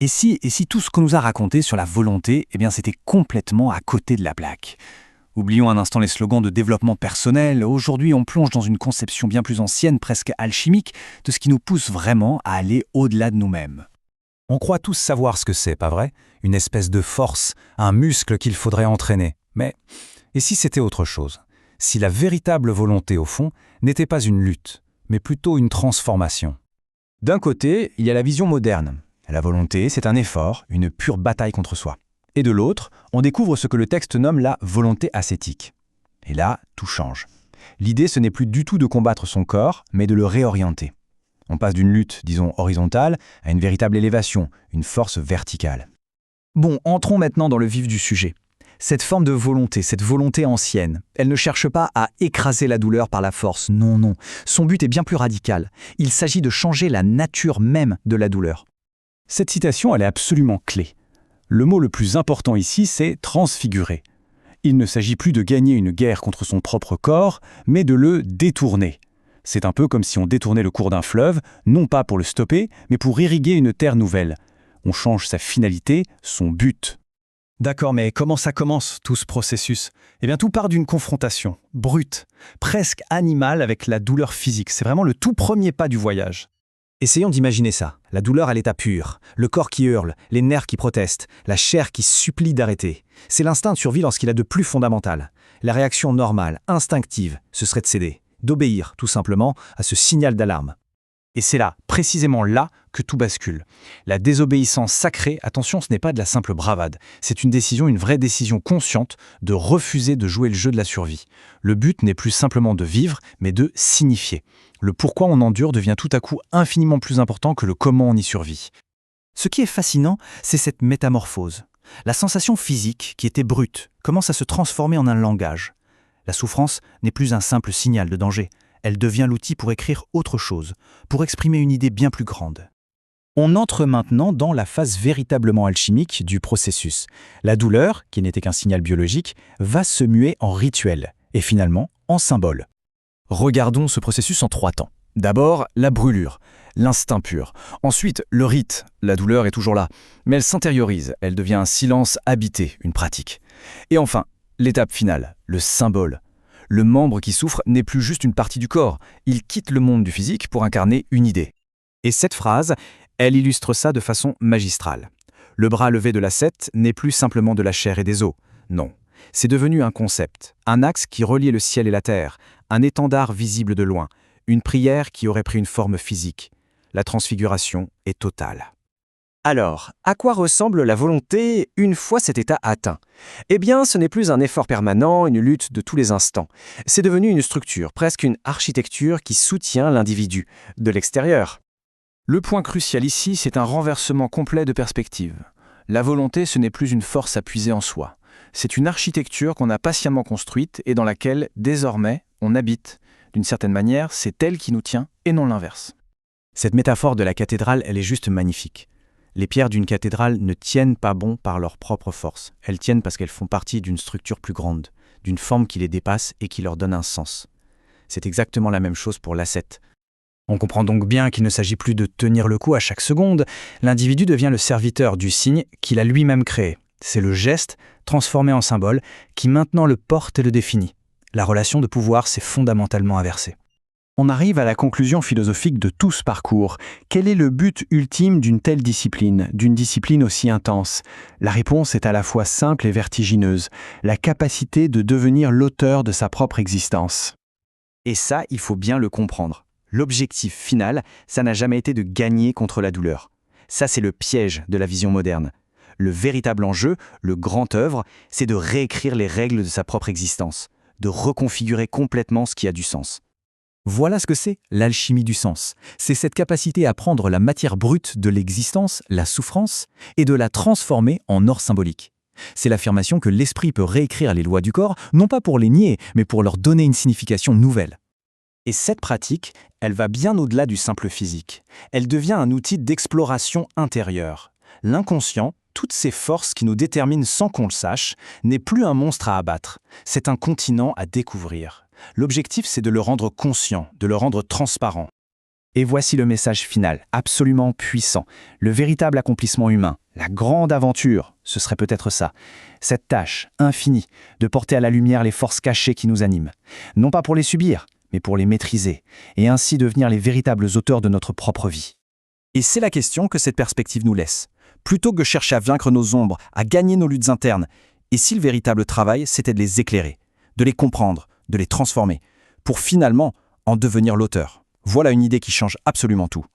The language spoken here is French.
Et si tout ce qu'on nous a raconté sur la volonté, eh bien c'était complètement à côté de la plaque. Oublions un instant les slogans de développement personnel. Aujourd'hui, on plonge dans une conception bien plus ancienne, presque alchimique, de ce qui nous pousse vraiment à aller au-delà de nous-mêmes. On croit tous savoir ce que c'est, pas vrai? Une espèce de force, un muscle qu'il faudrait entraîner. Mais, et si c'était autre chose? Si la véritable volonté, au fond, n'était pas une lutte, mais plutôt une transformation? D'un côté, il y a la vision moderne. La volonté, c'est un effort, une pure bataille contre soi. Et de l'autre, on découvre ce que le texte nomme la volonté ascétique. Et là, tout change. L'idée, ce n'est plus du tout de combattre son corps, mais de le réorienter. On passe d'une lutte, disons, horizontale, à une véritable élévation, une force verticale. Bon, entrons maintenant dans le vif du sujet. Cette forme de volonté, cette volonté ancienne, elle ne cherche pas à écraser la douleur par la force, non, non. Son but est bien plus radical. Il s'agit de changer la nature même de la douleur. Cette citation, elle est absolument clé. Le mot le plus important ici, c'est « transfigurer ». Il ne s'agit plus de gagner une guerre contre son propre corps, mais de le détourner. C'est un peu comme si on détournait le cours d'un fleuve, non pas pour le stopper, mais pour irriguer une terre nouvelle. On change sa finalité, son but. D'accord, mais comment ça commence, tout ce processus? Eh bien, tout part d'une confrontation, brute, presque animale avec la douleur physique. C'est vraiment le tout premier pas du voyage. Essayons d'imaginer ça. La douleur à l'état pur, le corps qui hurle, les nerfs qui protestent, la chair qui supplie d'arrêter. C'est l'instinct de survie lorsqu'il a de plus fondamental. La réaction normale, instinctive, ce serait de céder, d'obéir, tout simplement, à ce signal d'alarme. Et c'est là, précisément là, que tout bascule. La désobéissance sacrée, attention, ce n'est pas de la simple bravade. C'est une décision, une vraie décision consciente de refuser de jouer le jeu de la survie. Le but n'est plus simplement de vivre, mais de signifier. Le pourquoi on endure devient tout à coup infiniment plus important que le comment on y survit. Ce qui est fascinant, c'est cette métamorphose. La sensation physique, qui était brute, commence à se transformer en un langage. La souffrance n'est plus un simple signal de danger. Elle devient l'outil pour écrire autre chose, pour exprimer une idée bien plus grande. On entre maintenant dans la phase véritablement alchimique du processus. La douleur, qui n'était qu'un signal biologique, va se muer en rituel, et finalement en symbole. Regardons ce processus en 3 temps. D'abord, la brûlure, l'instinct pur. Ensuite, le rite. La douleur est toujours là, mais elle s'intériorise, elle devient un silence habité, une pratique. Et enfin, l'étape finale, le symbole. Le membre qui souffre n'est plus juste une partie du corps, il quitte le monde du physique pour incarner une idée. Et cette phrase, elle illustre ça de façon magistrale. Le bras levé de l'ascète n'est plus simplement de la chair et des os, non. C'est devenu un concept, un axe qui reliait le ciel et la terre, un étendard visible de loin, une prière qui aurait pris une forme physique. La transfiguration est totale. Alors, à quoi ressemble la volonté une fois cet état atteint? Eh bien, ce n'est plus un effort permanent, une lutte de tous les instants. C'est devenu une structure, presque une architecture qui soutient l'individu, de l'extérieur. Le point crucial ici, c'est un renversement complet de perspective. La volonté, ce n'est plus une force à puiser en soi. C'est une architecture qu'on a patiemment construite et dans laquelle, désormais, on habite. D'une certaine manière, c'est elle qui nous tient et non l'inverse. Cette métaphore de la cathédrale, elle est juste magnifique. Les pierres d'une cathédrale ne tiennent pas bon par leur propre force. Elles tiennent parce qu'elles font partie d'une structure plus grande, d'une forme qui les dépasse et qui leur donne un sens. C'est exactement la même chose pour l'ascète. On comprend donc bien qu'il ne s'agit plus de tenir le coup à chaque seconde. L'individu devient le serviteur du signe qu'il a lui-même créé. C'est le geste, transformé en symbole, qui maintenant le porte et le définit. La relation de pouvoir s'est fondamentalement inversée. On arrive à la conclusion philosophique de tout ce parcours. Quel est le but ultime d'une telle discipline, d'une discipline aussi intense? La réponse est à la fois simple et vertigineuse, la capacité de devenir l'auteur de sa propre existence. Et ça, il faut bien le comprendre. L'objectif final, ça n'a jamais été de gagner contre la douleur. Ça, c'est le piège de la vision moderne. Le véritable enjeu, le grand œuvre, c'est de réécrire les règles de sa propre existence, de reconfigurer complètement ce qui a du sens. Voilà ce que c'est l'alchimie du sens. C'est cette capacité à prendre la matière brute de l'existence, la souffrance, et de la transformer en or symbolique. C'est l'affirmation que l'esprit peut réécrire les lois du corps, non pas pour les nier, mais pour leur donner une signification nouvelle. Et cette pratique, elle va bien au-delà du simple physique. Elle devient un outil d'exploration intérieure. L'inconscient, toutes ces forces qui nous déterminent sans qu'on le sache, n'est plus un monstre à abattre. C'est un continent à découvrir. L'objectif, c'est de le rendre conscient, de le rendre transparent. Et voici le message final, absolument puissant. Le véritable accomplissement humain, la grande aventure, ce serait peut-être ça. Cette tâche infinie de porter à la lumière les forces cachées qui nous animent. Non pas pour les subir, mais pour les maîtriser, et ainsi devenir les véritables auteurs de notre propre vie. Et c'est la question que cette perspective nous laisse. Plutôt que chercher à vaincre nos ombres, à gagner nos luttes internes, et si le véritable travail, c'était de les éclairer, de les comprendre, de les transformer, pour finalement en devenir l'auteur. Voilà une idée qui change absolument tout.